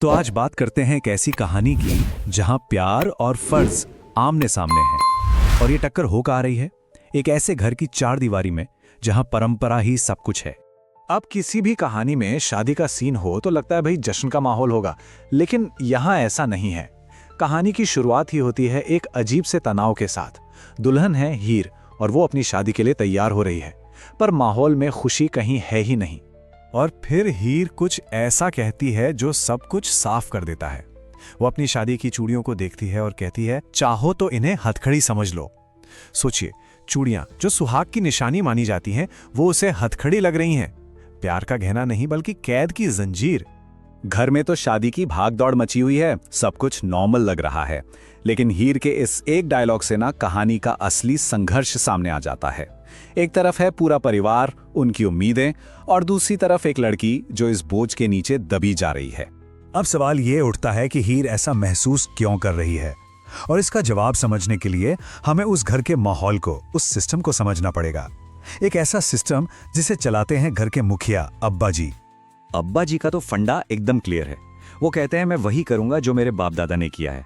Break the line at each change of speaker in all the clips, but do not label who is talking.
तो आज बात करते हैं एक ऐसी कहानी की जहां प्यार और फर्ज आमने सामने हैं और ये टक्कर होकर आ रही है एक ऐसे घर की चार दीवारी में जहां परंपरा ही सब कुछ है।
अब किसी भी कहानी में शादी का सीन हो तो लगता है भाई जश्न का माहौल होगा, लेकिन यहाँ ऐसा नहीं है। कहानी की शुरुआत ही होती है एक अजीब से तनाव के साथ। दुल्हन है हीर और वो अपनी शादी के लिए तैयार हो रही है, पर माहौल में खुशी कहीं है ही नहीं।
और फिर हीर कुछ ऐसा कहती है जो सब कुछ साफ कर देता है। वो अपनी शादी की चूड़ियों को देखती है और कहती है, चाहो तो इन्हें हथकड़ी समझ लो। सोचिए, चूड़ियां जो सुहाग की निशानी मानी जाती हैं वो उसे हथकड़ी लग रही हैं। प्यार का गहना नहीं बल्कि कैद की जंजीर।
घर में तो शादी की भागदौड़ मची हुई है, सब कुछ नॉर्मल लग रहा है, लेकिन हीर के इस एक डायलॉग से ना कहानी का असली संघर्ष सामने आ जाता है। एक तरफ है पूरा परिवार, उनकी उम्मीदें, और दूसरी तरफ एक लड़की जो इस बोझ के नीचे दबी जा रही है।
अब सवाल ये उठता है कि हीर ऐसा महसूस क्यों कर रही है, और इसका जवाब समझने के लिए हमें उस घर के माहौल को, उस सिस्टम को समझना पड़ेगा। एक ऐसा सिस्टम जिसे चलाते हैं घर के मुखिया अब्बा जी।
अब्बा जी का तो फंडा एकदम क्लियर है। वो कहते हैं मैं वही करूंगा जो मेरे बाप दादा ने किया है।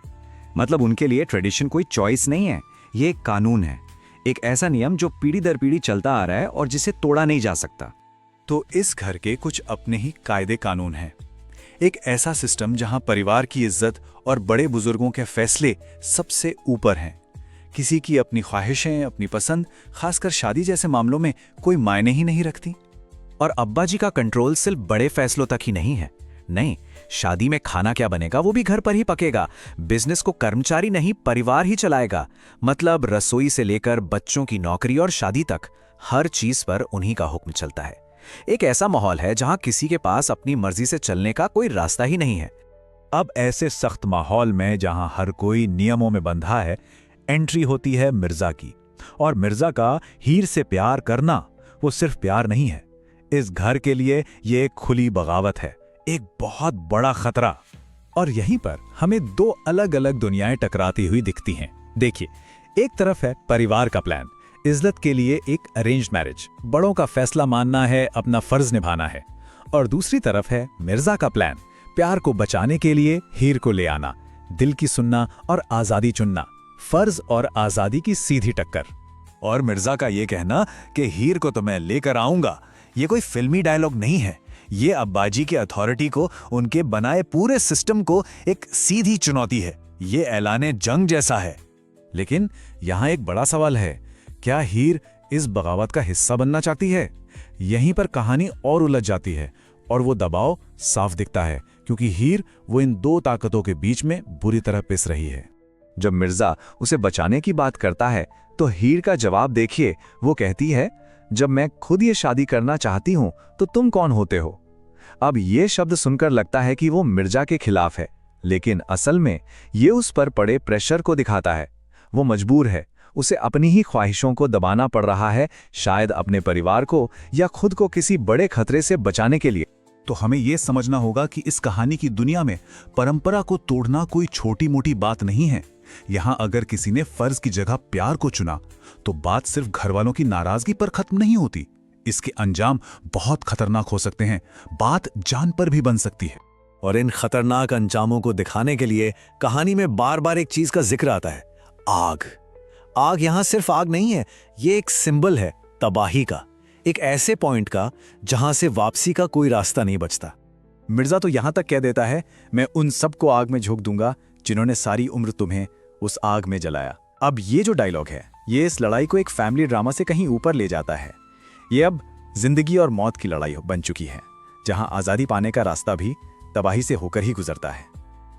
मतलब उनके लिए ट्रेडिशन कोई चॉइस नहीं है, ये एक कानून है, एक ऐसा नियम जो पीढ़ी दर पीढ़ी चलता आ रहा है और जिसे तोड़ा नहीं जा सकता।
तो इस घर के कुछ अपने ही कायदे कानून हैं। एक ऐसा सिस्टम जहां परिवार की इज्जत और बड़े बुजुर्गों के फैसले सबसे ऊपर हैं। किसी की अपनी ख्वाहिशें, अपनी पसंद, खासकर शादी जैसे मामलों में कोई मायने ही नहीं रखती।
और अब्बा जी का कंट्रोल सिर्फ बड़े फैसलों तक ही नहीं है। नहीं, शादी में खाना क्या बनेगा वो भी घर पर ही पकेगा। बिजनेस को कर्मचारी नहीं परिवार ही चलाएगा। मतलब रसोई से लेकर बच्चों की नौकरी और शादी तक हर चीज पर उन्हीं का हुक्म चलता है। एक ऐसा माहौल है जहां किसी के पास अपनी मर्जी से चलने का कोई रास्ता ही नहीं है।
अब ऐसे सख्त माहौल में जहां हर कोई नियमों में बंधा है, एंट्री होती है मिर्जा की। और मिर्जा का हीर से प्यार करना वो सिर्फ प्यार नहीं है, इस घर के लिए ये एक खुली बगावत है, एक बहुत बड़ा खतरा। और यहीं पर हमें दो अलग अलग दुनियाएं टकराती हुई दिखती हैं। देखिए, एक तरफ है परिवार का प्लान, इज्जत के लिए एक अरेंज्ड मैरिज, बड़ों का फैसला मानना है, अपना फर्ज निभाना है। और दूसरी तरफ है मिर्जा का प्लान, प्यार को बचाने के लिए हीर को ले आना, दिल की सुनना और आजादी चुनना, फर्ज और आजादी की सीधी टक्कर। और मिर्जा का ये कहना कि हीर को तो मैं लेकर आऊंगा, ये कोई फिल्मी डायलॉग नहीं है, ये अब्बाजी की अथॉरिटी को, उनके बनाए पूरे सिस्टम को एक सीधी चुनौती है। ये ऐलाने जंग जैसा है। लेकिन यहां एक बड़ा सवाल है, क्या हीर इस बगावत का हिस्सा बनना चाहती है? यहीं पर कहानी और उलझ जाती है और वो दबाव साफ दिखता है, क्योंकि हीर वो इन दो ताकतों के बीच में बुरी तरह पिस रही है।
जब मिर्जा उसे बचाने की बात करता है तो हीर का जवाब देखिए। वो कहती है, जब मैं खुद ये शादी करना चाहती हूं तो तुम कौन होते हो? अब ये शब्द सुनकर लगता है कि वो मिर्जा के खिलाफ है, लेकिन असल में ये उस पर पड़े प्रेशर को दिखाता है। वो मजबूर है, उसे अपनी ही ख्वाहिशों को दबाना पड़ रहा है, शायद अपने परिवार को या खुद को किसी बड़े खतरे से बचाने के लिए।
तो हमें यह समझना होगा कि इस कहानी की दुनिया में परंपरा को तोड़ना कोई छोटी मोटी बात नहीं है। यहां अगर किसी ने फर्ज की जगह प्यार को चुना तो बात सिर्फ घरवालों की नाराजगी पर खत्म नहीं होती, इसके अंजाम बहुत खतरनाक हो सकते हैं, बात जान पर भी बन सकती है।
और इन खतरनाक अंजामों को दिखाने के लिए कहानी में बार बार एक चीज का जिक्र आता है, आग। आग यहां सिर्फ आग नहीं है, ये एक सिंबल है तबाही का, एक ऐसे पॉइंट का जहां से वापसी का कोई रास्ता नहीं बचता।
मिर्जा तो यहां तक कह देता है, मैं उन सबको आग में झोंक दूंगा जिन्होंने सारी उम्र तुम्हें उस आग में जलाया। अब ये जो डायलॉग है, ये इस लड़ाई को एक फैमिली ड्रामा से कहीं ऊपर ले जाता है। ये अब जिंदगी और मौत की लड़ाई बन चुकी है, जहां आजादी पाने का रास्ता भी तबाही से होकर ही गुजरता है।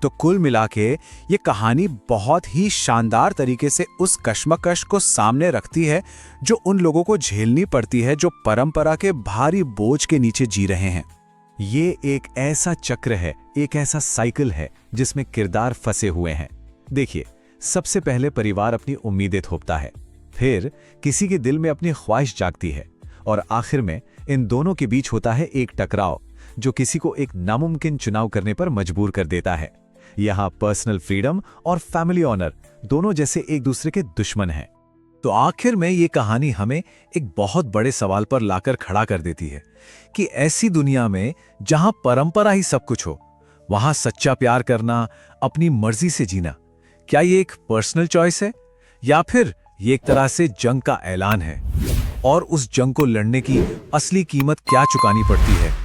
तो कुल मिला के ये कहानी बहुत ही शानदार तरीके से उस कश्मकश को सामने रखती है जो उन लोगों को झेलनी पड़ती है जो परंपरा के भारी बोझ के नीचे जी रहे हैं। ये एक ऐसा चक्र है, एक ऐसा साइकिल है जिसमें किरदार फंसे हुए हैं। देखिए, सबसे पहले परिवार अपनी उम्मीदें थोपता है, फिर किसी के दिल में अपनी ख्वाहिश जागती है, और आखिर में इन दोनों के बीच होता है एक टकराव जो किसी को एक नामुमकिन चुनाव करने पर मजबूर कर देता है। यहां पर्सनल फ्रीडम और फैमिली ऑनर दोनों जैसे एक दूसरे के दुश्मन हैं। तो आखिर में ये कहानी हमें एक बहुत बड़े सवाल पर लाकर खड़ा कर देती है कि ऐसी दुनिया में जहां परंपरा ही सब कुछ हो,
वहां सच्चा प्यार करना, अपनी मर्जी से जीना, क्या ये एक पर्सनल चॉइस है या फिर ये एक तरह से जंग का ऐलान है? और उस जंग को लड़ने की असली कीमत क्या चुकानी पड़ती है?